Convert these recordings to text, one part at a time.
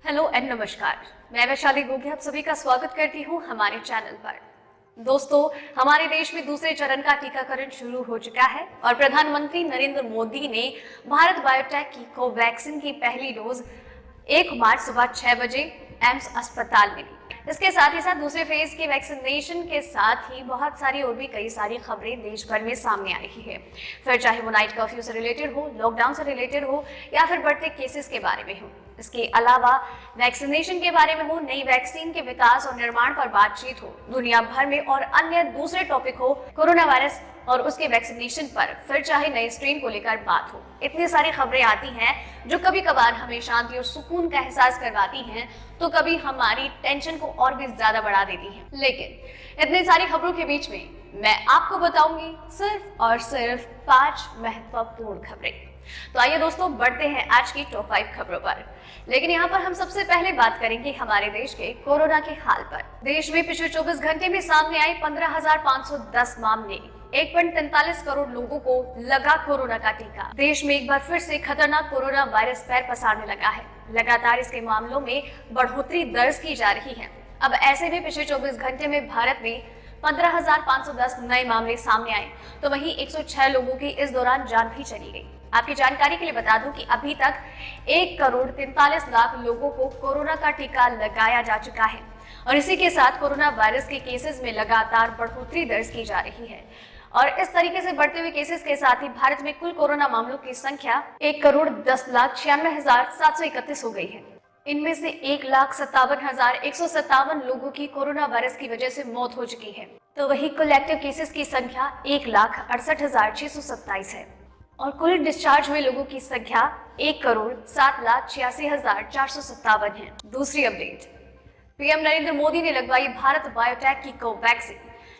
Hello and नमस्कार। मैं वैशाली गोगी आप सभी का स्वागत करती हूं हमारे चैनल पर। दोस्तों, हमारे देश में दूसरे चरण का टीकाकरण शुरू हो चुका है और प्रधानमंत्री नरेंद्र मोदी ने भारत बायोटेक की कोवैक्सीन की पहली डोज 1 मार्च सुबह 6 बजे एम्स अस्पताल में ली। इसके साथ ही साथ दूसरे फेज के वैक्सीनेशन के साथ ही बहुत सारी और भी कई सारी खबरें देश भर में सामने आ रही है, फिर चाहे वो नाइट कर्फ्यू से रिलेटेड हो, लॉकडाउन से रिलेटेड हो या फिर बढ़ते केसेस के बारे में हो। इसके अलावा वैक्सीनेशन के बारे में हो, नई वैक्सीन के विकास और निर्माण पर बातचीत हो, दुनिया भर में और अन्य दूसरे टॉपिक हो, कोरोना वायरस और उसके वैक्सीनेशन पर, फिर चाहे नए स्ट्रेन को लेकर बात हो। इतनी सारी खबरें आती हैं जो कभी कभार हमें शांति और सुकून का एहसास करवाती हैं, तो कभी हमारी टेंशन को और भी ज्यादा बढ़ा देती हैं। लेकिन इतनी सारी खबरों के बीच में मैं आपको बताऊंगी सिर्फ और सिर्फ 5 महत्वपूर्ण खबरें। तो आइए दोस्तों, बढ़ते हैं आज की टॉप 5 खबरों पर। लेकिन यहाँ पर हम सबसे पहले बात करेंगे हमारे देश के कोरोना के हाल पर। देश में पिछले 24 घंटे में सामने आए 15,510 मामले, 1.43 करोड़ लोगों को लगा कोरोना का टीका। देश में एक बार फिर से खतरनाक कोरोना वायरस पैर पसारने लगा है। लगातार इसके मामलों में बढ़ोतरी दर्ज की जा रही है। अब ऐसे में पिछले 24 घंटे में भारत में 15,510 नए मामले सामने आए, तो वहीं 106 लोगों की इस दौरान जान भी चली गई। आपकी जानकारी के लिए बता दूं कि अभी तक 1,43 करोड़ लोगों को कोरोना का टीका लगाया जा चुका है और इसी के साथ कोरोना वायरस के केसेस में लगातार बढ़ोतरी दर्ज की जा रही है। और इस तरीके से बढ़ते हुए केसेस के साथ ही भारत में कुल कोरोना मामलों की संख्या 1,10,96,731 हो गई है। इनमें से 1,57,157 लोगों की कोरोना वायरस की वजह से मौत हो चुकी है, तो वही कुल एक्टिव केसेस की संख्या 1,68,627 है और कुल डिस्चार्ज हुए लोगों की संख्या 1,07,86,457 है। दूसरी अपडेट, पीएम नरेंद्र मोदी ने लगवाई भारत बायोटेक की कोवैक्सीन,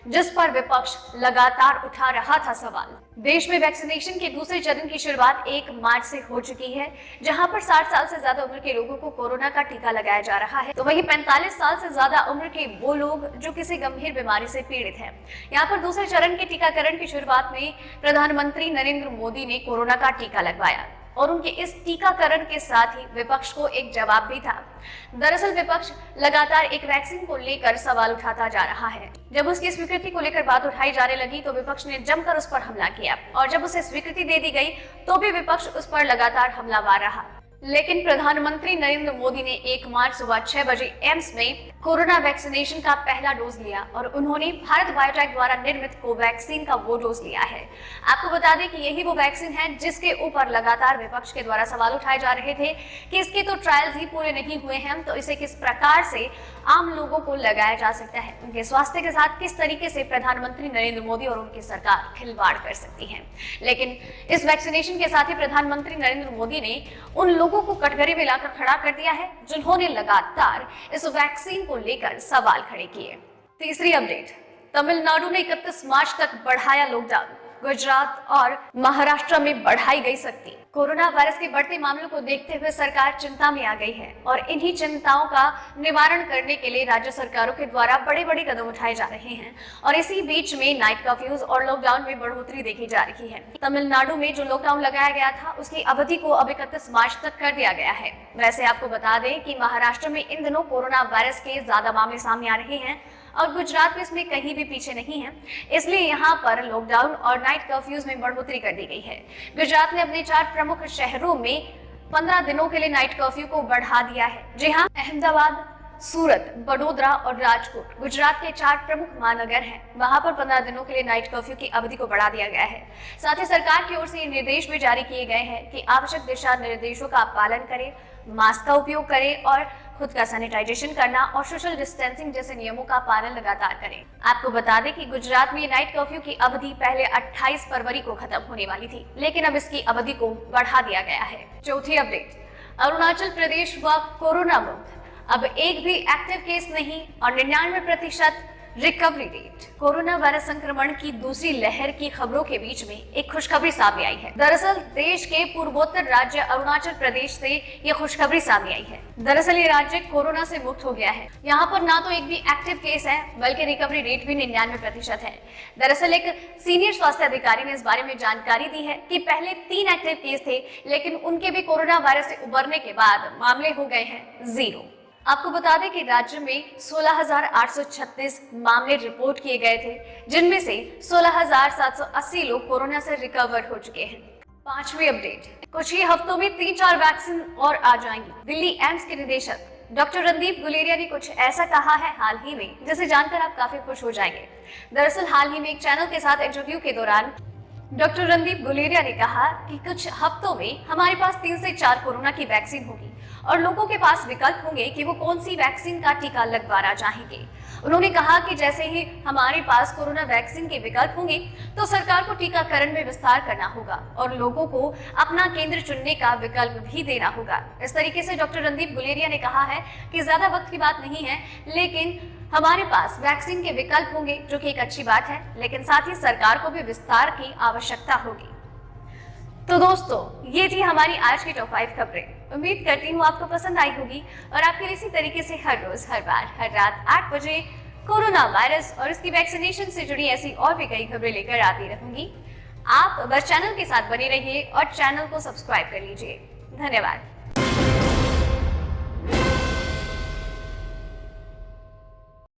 जिस पर विपक्ष लगातार उठा रहा था सवाल। देश में वैक्सीनेशन के दूसरे चरण की शुरुआत 1 मार्च से हो चुकी है, जहां पर 60 साल से ज्यादा उम्र के लोगों को कोरोना का टीका लगाया जा रहा है, तो वहीं 45 साल से ज्यादा उम्र के वो लोग जो किसी गंभीर बीमारी से पीड़ित हैं। यहाँ पर दूसरे चरण के टीकाकरण की शुरुआत में प्रधानमंत्री नरेंद्र मोदी ने कोरोना का टीका लगवाया और उनके इस टीकाकरण के साथ ही विपक्ष को एक जवाब भी था। दरअसल विपक्ष लगातार एक वैक्सीन को लेकर सवाल उठाता जा रहा है। जब उसकी स्वीकृति को लेकर बात उठाई जाने लगी तो विपक्ष ने जमकर उस पर हमला किया और जब उसे स्वीकृति दे दी गई तो भी विपक्ष उस पर लगातार हमलावर रहा। लेकिन प्रधानमंत्री नरेंद्र मोदी ने 1 मार्च सुबह 6 बजे एम्स में कोरोना वैक्सीनेशन का पहला डोज लिया और उन्होंने भारत बायोटेक द्वारा निर्मित कोवैक्सीन का वो डोज लिया है। आपको बता दें कि यही वो वैक्सीन है जिसके ऊपर लगातार विपक्ष के द्वारा सवाल उठाए जा रहे थे कि इसके तो ट्रायल्स ही पूरे नहीं हुए हैं, तो इसे किस प्रकार से आम लोगों को लगाया जा सकता है, उनके स्वास्थ्य के साथ किस तरीके से प्रधानमंत्री नरेंद्र मोदी और उनकी सरकार खिलवाड़ कर सकती है। लेकिन इस वैक्सीनेशन के साथ ही प्रधानमंत्री नरेंद्र मोदी ने उन लोगों को कटघरे में लाकर खड़ा कर दिया है जिन्होंने लगातार इस वैक्सीन को लेकर सवाल खड़े किए। तीसरी अपडेट, तमिलनाडु ने 31 मार्च तक बढ़ाया लॉकडाउन, गुजरात और महाराष्ट्र में बढ़ाई गई सख्ती। कोरोना वायरस के बढ़ते मामलों को देखते हुए सरकार चिंता में आ गई है और इन्हीं चिंताओं का निवारण करने के लिए राज्य सरकारों के द्वारा बड़े कदम उठाए जा रहे हैं और इसी बीच में नाइट कर्फ्यूज और लॉकडाउन में बढ़ोतरी देखी जा रही है। तमिलनाडु में जो लॉकडाउन लगाया गया था उसकी अवधि को अब 31 मार्च तक कर दिया गया है। वैसे आपको बता दें कि महाराष्ट्र में इन दिनों कोरोना वायरस के ज्यादा मामले सामने आ रहे हैं और गुजरात में इसमें कहीं भी पीछे नहीं है, इसलिए यहाँ पर लॉकडाउन और नाइट कर्फ्यूज में बढ़ोतरी कर दी गई है। गुजरात ने अपने 4 प्रमुख शहरों में 15 दिनों के लिए नाइट कर्फ्यू को बढ़ा दिया है। जी हाँ, अहमदाबाद, सूरत, बड़ोदरा और राजकोट गुजरात के 4 प्रमुख महानगर हैं। वहां पर 15 दिनों के लिए नाइट कर्फ्यू की अवधि को बढ़ा दिया गया है। साथ ही सरकार की ओर से ये निर्देश भी जारी किए गए हैं कि आवश्यक दिशा निर्देशों का पालन करें, मास्क का उपयोग करें और खुद का सैनिटाइजेशन करना और सोशल डिस्टेंसिंग जैसे नियमों का पालन लगातार करें। आपको बता दें कि गुजरात में नाइट कर्फ्यू की अवधि पहले 28 फरवरी को खत्म होने वाली थी, लेकिन अब इसकी अवधि को बढ़ा दिया गया है। चौथी अपडेट, अरुणाचल प्रदेश हुआ कोरोना मुक्त, अब एक भी एक्टिव केस नहीं और 99% रिकवरी रेट। कोरोना वायरस संक्रमण की दूसरी लहर की खबरों के बीच में एक खुशखबरी सामने आई है। दरअसल देश के पूर्वोत्तर राज्य अरुणाचल प्रदेश से ये खुशखबरी सामने आई है। दरअसल ये राज्य कोरोना से मुक्त हो गया है। यहाँ पर ना तो एक भी एक्टिव केस है, बल्कि रिकवरी रेट भी 99% है। दरअसल एक सीनियर स्वास्थ्य अधिकारी ने इस बारे में जानकारी दी है कि पहले 3 एक्टिव केस थे, लेकिन उनके भी कोरोना वायरस से उबरने के बाद मामले हो गए हैं 0। आपको बता दें कि राज्य में 16,836 मामले रिपोर्ट किए गए थे, जिनमें से 16,780 लोग कोरोना से रिकवर हो चुके हैं। 5वीं अपडेट, कुछ ही हफ्तों में 3-4 वैक्सीन और आ जाएंगी। दिल्ली एम्स के निदेशक डॉक्टर रणदीप गुलेरिया ने कुछ ऐसा कहा है हाल ही में, जिसे जानकर आप काफी खुश हो जाएंगे। दरअसल हाल ही में एक चैनल के साथ इंटरव्यू के दौरान डॉक्टर रणदीप गुलेरिया ने कहा कि कुछ हफ्तों में हमारे पास 3 से 4 कोरोना की वैक्सीन होगी और लोगों के पास विकल्प होंगे कि वो कौन सी वैक्सीन का टीका लगवाना चाहेंगे। उन्होंने कहा कि जैसे ही हमारे पास कोरोना वैक्सीन के विकल्प होंगे तो सरकार को टीकाकरण में विस्तार करना होगा और लोगों को अपना केंद्र चुनने का विकल्प भी देना होगा। इस तरीके से डॉक्टर रणदीप गुलेरिया ने कहा है कि ज्यादा वक्त की बात नहीं है, लेकिन हमारे पास वैक्सीन के विकल्प होंगे, जो कि एक अच्छी बात है, लेकिन साथ ही सरकार को भी विस्तार की आवश्यकता होगी। तो दोस्तों, ये थी हमारी आज की टॉप 5 खबरें। उम्मीद करती हूँ आपको पसंद आई होगी और आपके लिए इसी तरीके से हर रोज, हर बार, हर रात 8 बजे कोरोना वायरस और इसकी वैक्सीनेशन से जुड़ी ऐसी और भी कई खबरें लेकर आती रहूंगी। आप बस चैनल के साथ बने रहिए और चैनल को सब्सक्राइब कर लीजिए। धन्यवाद।